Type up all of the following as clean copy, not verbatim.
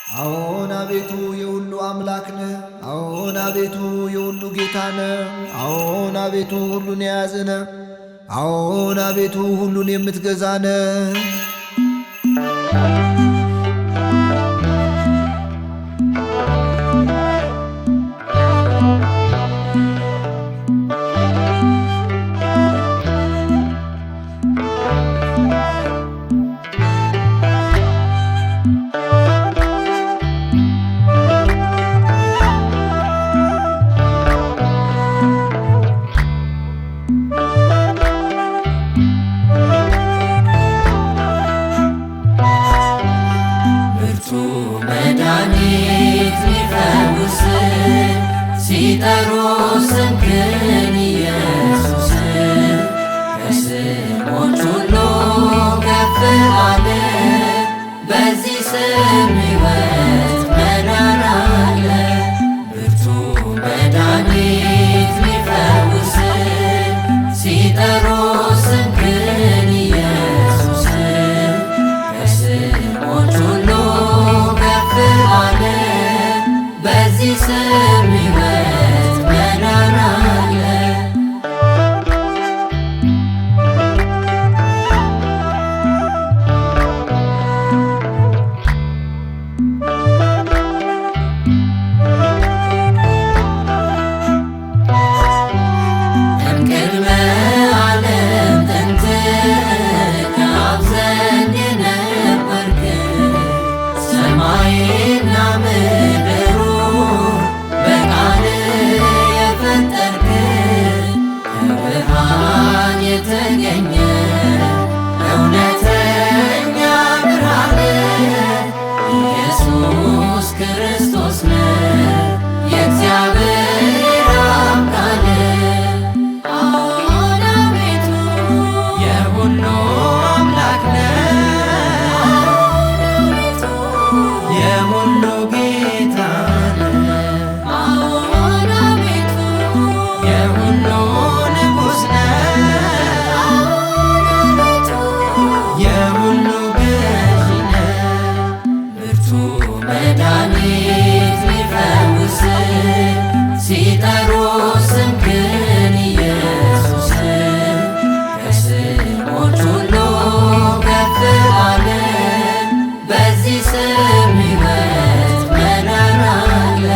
አዎን አቤቱ የሁሉ አምላክ ነህ። አዎን አቤቱ የሁሉ ጌታ ነህ። አዎን አቤቱ ሁሉን የያዘ ነህ። አዎን አቤቱ ሁሉን የምትገዛ ነህ። መድኃኒት ሊፈውስ ሲጠሩ ስምህን ኢየሱስ ከስሞች ሁሉ ከፍ አለ። በዚህ ስም ሕይወት መዳን አለ። ብርቱ መድኃኒት ሊፈውስ ሲጠሩ ስምህን ኢየሱስ ከስሞች ሁሉ በዚህ ስም ሕይወት መዳን አለ። እምቅድመ ዓለም ጥንት ከአብ ዘንድ የነበርክ ሰማይና ምድር በቃል የፈጠርክ ከብርሃን የተገኘ እውነተኛ ብርሃን ኢየሱስ ክርስቶስ ነህ የእግዚአብሔር አብ ቃል። አዎን አቤቱ የሁሉ አምላክ ነህ። የሁሉ ጌታ የሁሉ ንጉሥ ነህ። የሁሉ ገዢ ነህ። ብርቱ መድኃኒት ሊፈውስ ሲጠሩ ስምህን ኢየሱስ ከስሞች ሁሉ ከፍ አለ። በዚህ ስም ሕይወት መዳን አለ።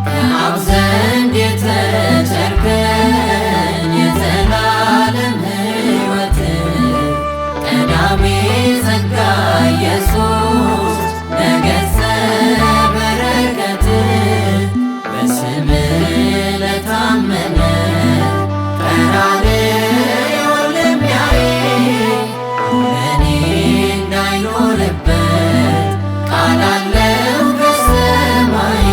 ከአብ ዘንድ የተቸርከኝ የዘላለም ሕይወት ቀዳሜ ጸጋ ኢየሱስ ነገሠ በረከት በስምህ ለታመነ ቀራንዮ ለሚያይ ለእኔ እንዳይኖርበት ቃል አለው ከሰማይ።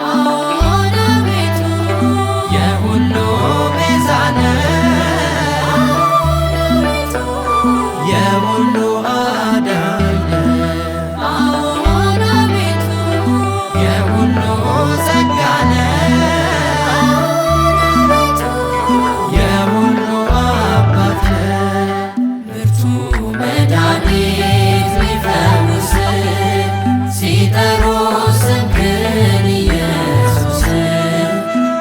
አዎን አቤቱ የሁሉ ቤዛ ነህ። የሁሉ አዳኝ ነህ። አዎን አቤቱ የሁሉ ጸጋ ነህ። የሁሉ አባት ነህ። ብርቱ መድኃኒት ሊፈውስ ሲጠሩ ስምህን ኢየሱስ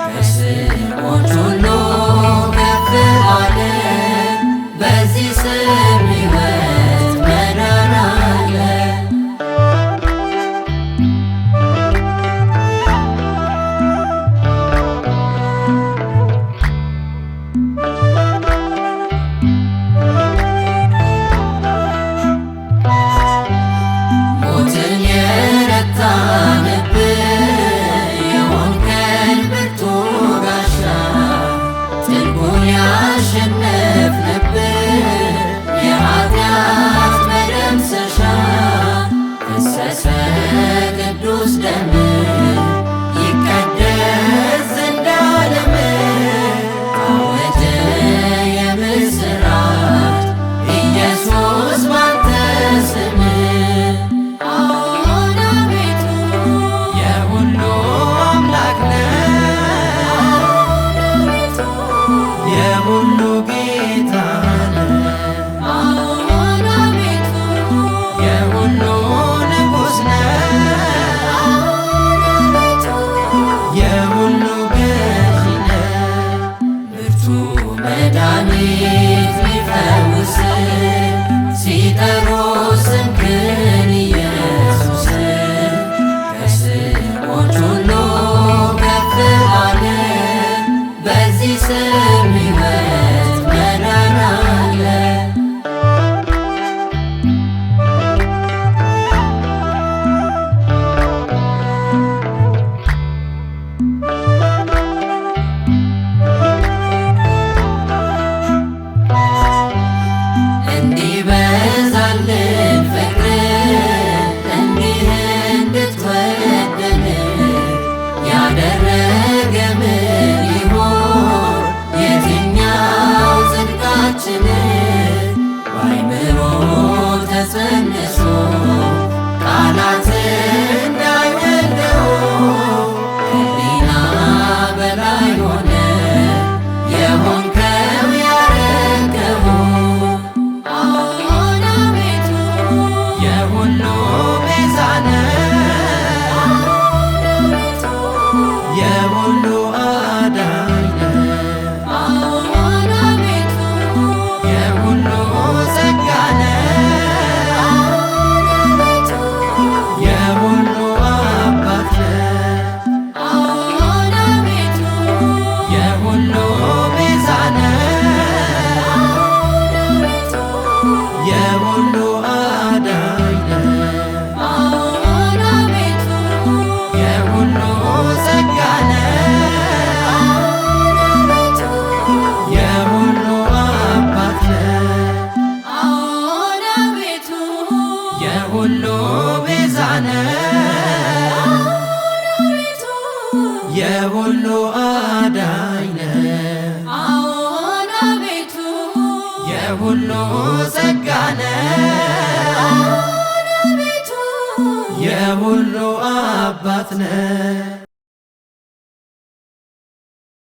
ከስሞች ሁሉ ከፍ አለ። በዚህ ስም ሕይወት የሁሉ አዳኝ ነህ አዎን አቤቱ የሁሉ ጸጋ ነህ አዎን አቤቱ የሁሉ አባት ነህ